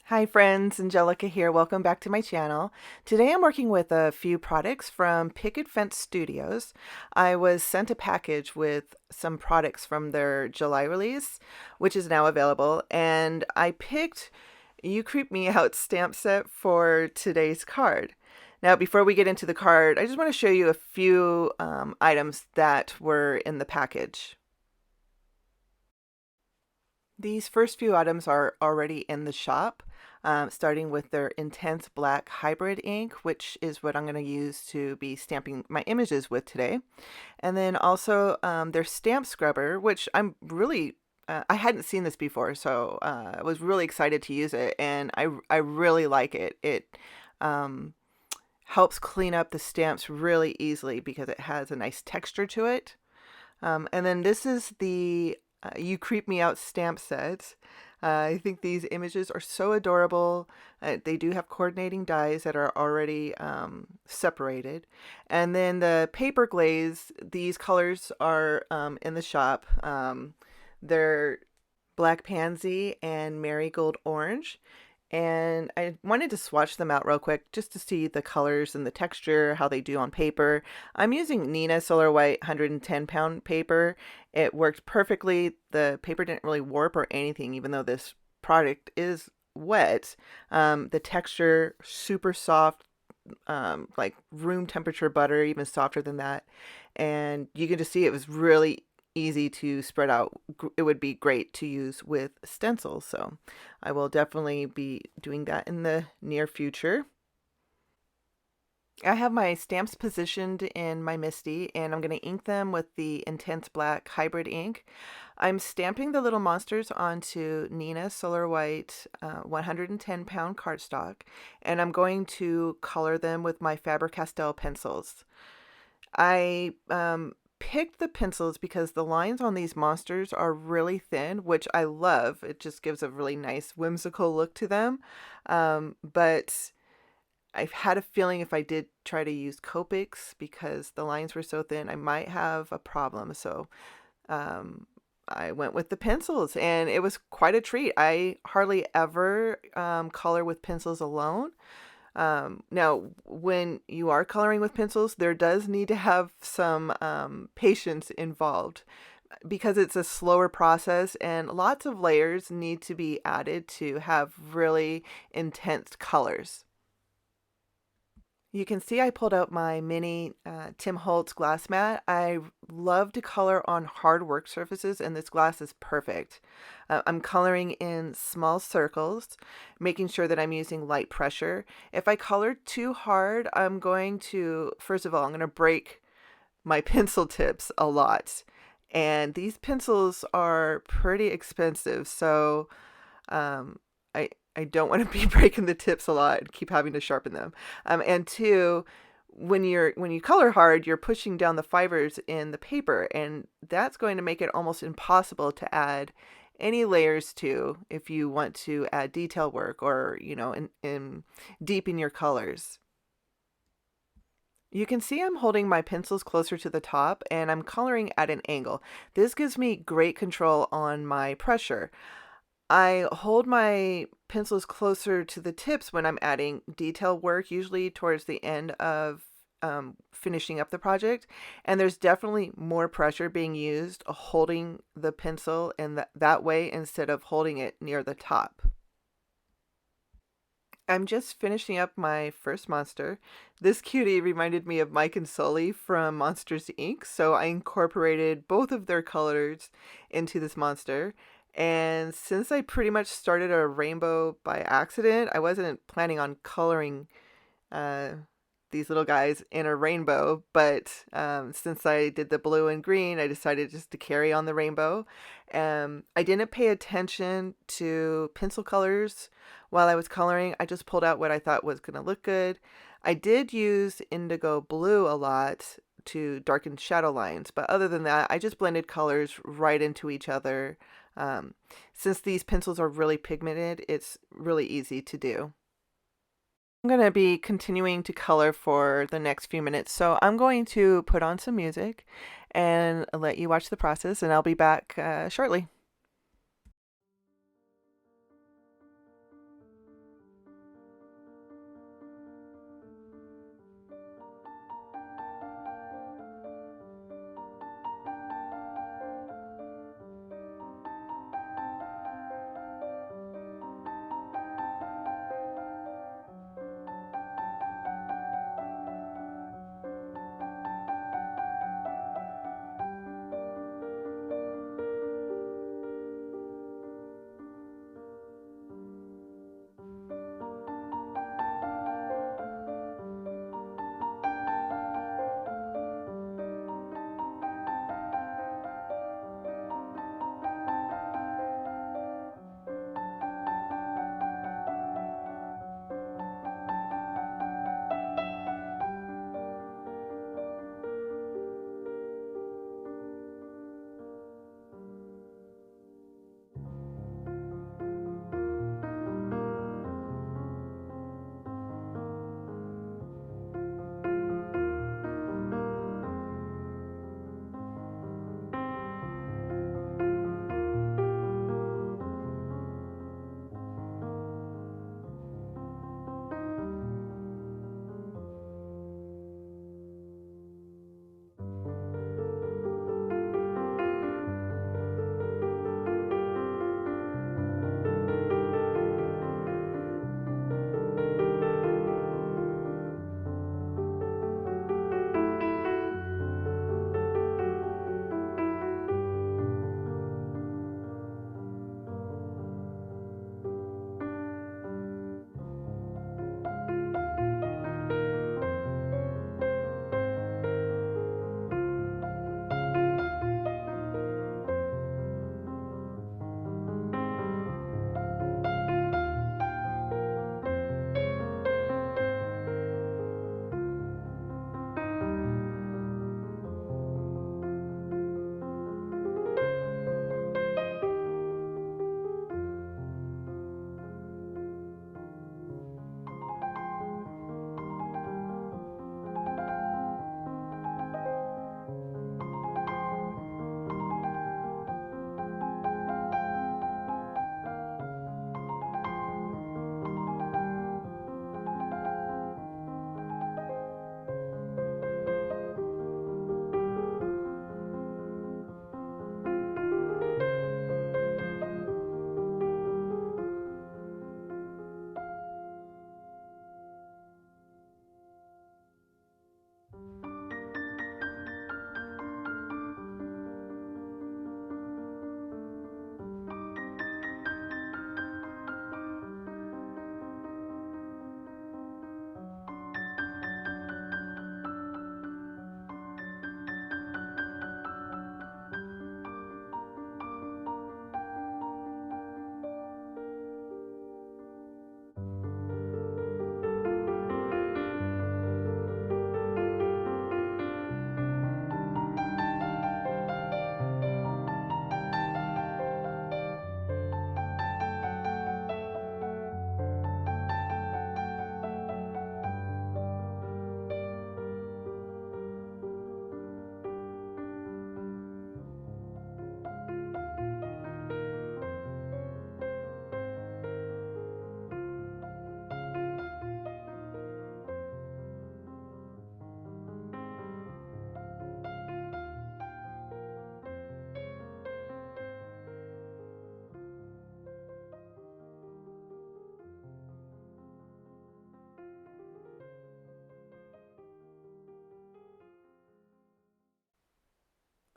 Hi friends, Angelica here. Welcome back to my channel. Today I'm working with a few products from Picket Fence Studios. I was sent a package with some products from their July release, which is now available, and I picked You Creep Me Out stamp set for today's card. Now, before we get into the card, I just want to show you a few items that were in the package. These first few items are already in the shop, starting with their intense black hybrid ink, which is what I'm going to use to be stamping my images with today. And then also their stamp scrubber, which I hadn't seen this before, so I was really excited to use it, and I really like it. It helps clean up the stamps really easily because it has a nice texture to it. And then this is the You Creep Me Out stamp set. I think these images are so adorable. They do have coordinating dies that are already separated. And then the paper glaze, these colors are in the shop. They're Black Pansy and Marigold Orange. And I wanted to swatch them out real quick just to see the colors and the texture, how they do on paper. I'm using Nina Solar White 110-pound paper. It worked perfectly. The paper didn't really warp or anything, even though this product is wet. The texture, super soft, like room temperature butter, even softer than that. And you can just see it was really easy to spread out. It would be great to use with stencils, so I will definitely be doing that in the near future. I have my stamps positioned in my MISTI, and I'm going to ink them with the Intense Black Hybrid ink. I'm stamping the little monsters onto Nina Solar White 110-pound cardstock, and I'm going to color them with my Faber-Castell pencils. I picked the pencils because the lines on these monsters are really thin, which I love. It just gives a really nice whimsical look to them. But I've had a feeling if I did try to use Copics, because the lines were so thin, I might have a problem. So I went with the pencils, and it was quite a treat. I hardly ever color with pencils alone. Now, when you are coloring with pencils, there does need to have some patience involved because it's a slower process and lots of layers need to be added to have really intense colors. You can see I pulled out my mini Tim Holtz glass mat. I love to color on hard work surfaces, and this glass is perfect. I'm coloring in small circles, making sure that I'm using light pressure. If I color too hard, I'm going to, first of all, I'm going to break my pencil tips a lot. And these pencils are pretty expensive, so um, I don't want to be breaking the tips a lot and keep having to sharpen them. And two, when you color hard, you're pushing down the fibers in the paper, and that's going to make it almost impossible to add any layers to if you want to add detail work or in deepen your colors. You can see I'm holding my pencils closer to the top and I'm coloring at an angle. This gives me great control on my pressure. I hold my pencils closer to the tips when I'm adding detail work, usually towards the end of finishing up the project. And there's definitely more pressure being used holding the pencil in that way instead of holding it near the top. I'm just finishing up my first monster. This cutie reminded me of Mike and Sully from Monsters Inc., so I incorporated both of their colors into this monster. And since I pretty much started a rainbow by accident, I wasn't planning on coloring uh, these little guys in a rainbow, but since I did the blue and green, I decided just to carry on the rainbow. I didn't pay attention to pencil colors while I was coloring. I just pulled out what I thought was going to look good. I did use indigo blue a lot to darken shadow lines, but other than that, I just blended colors right into each other. Since these pencils are really pigmented, it's really easy to do. I'm going to be continuing to color for the next few minutes, so I'm going to put on some music and let you watch the process, and I'll be back shortly.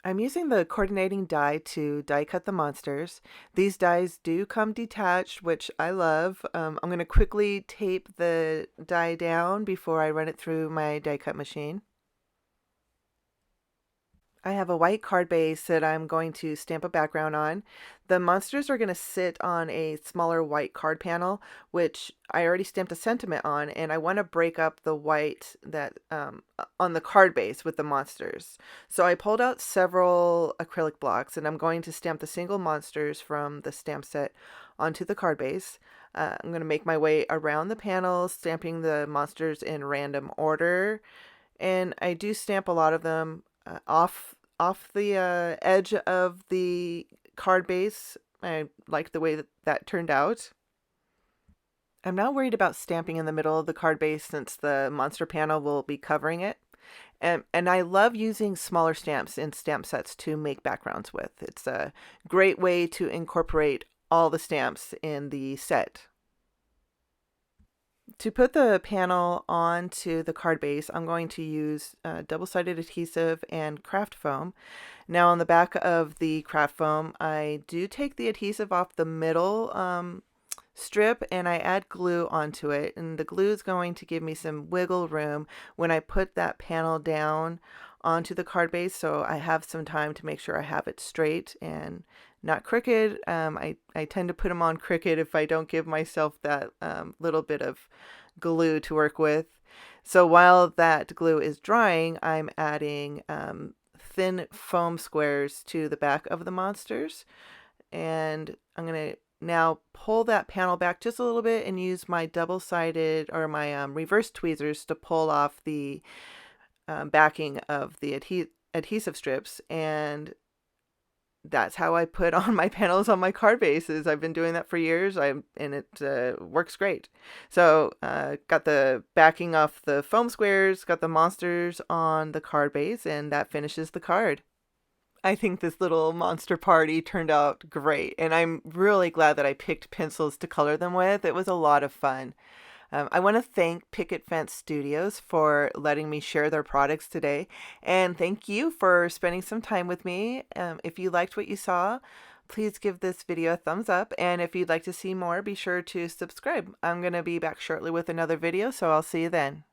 I'm using the coordinating die to die cut the monsters. These dies do come detached, which I love. I'm going to quickly tape the die down before I run it through my die cut machine. I have a white card base that I'm going to stamp a background on. The monsters are going to sit on a smaller white card panel, which I already stamped a sentiment on, and I want to break up the white that on the card base with the monsters. So I pulled out several acrylic blocks, and I'm going to stamp the single monsters from the stamp set onto the card base. I'm going to make my way around the panel, stamping the monsters in random order, and I do stamp a lot of them off the edge of the card base. I like the way that that turned out. I'm not worried about stamping in the middle of the card base since the monster panel will be covering it. And I love using smaller stamps in stamp sets to make backgrounds with. It's a great way to incorporate all the stamps in the set. To put the panel onto the card base, I'm going to use double-sided adhesive and craft foam. Now on the back of the craft foam, I do take the adhesive off the middle strip and I add glue onto it. And the glue is going to give me some wiggle room when I put that panel down onto the card base, so I have some time to make sure I have it straight and not crooked. I tend to put them on crooked if I don't give myself that little bit of glue to work with. So while that glue is drying, I'm adding thin foam squares to the back of the monsters. And I'm going to now pull that panel back just a little bit and use my double-sided or my reverse tweezers to pull off the backing of the adhesive strips, and that's how I put on my panels on my card bases. I've been doing that for years, and it works great. So got the backing off the foam squares, got the monsters on the card base, and that finishes the card. I think this little monster party turned out great, and I'm really glad that I picked pencils to color them with. It was a lot of fun. I want to thank Picket Fence Studios for letting me share their products today. And thank you for spending some time with me. If you liked what you saw, please give this video a thumbs up. And if you'd like to see more, be sure to subscribe. I'm going to be back shortly with another video, so I'll see you then.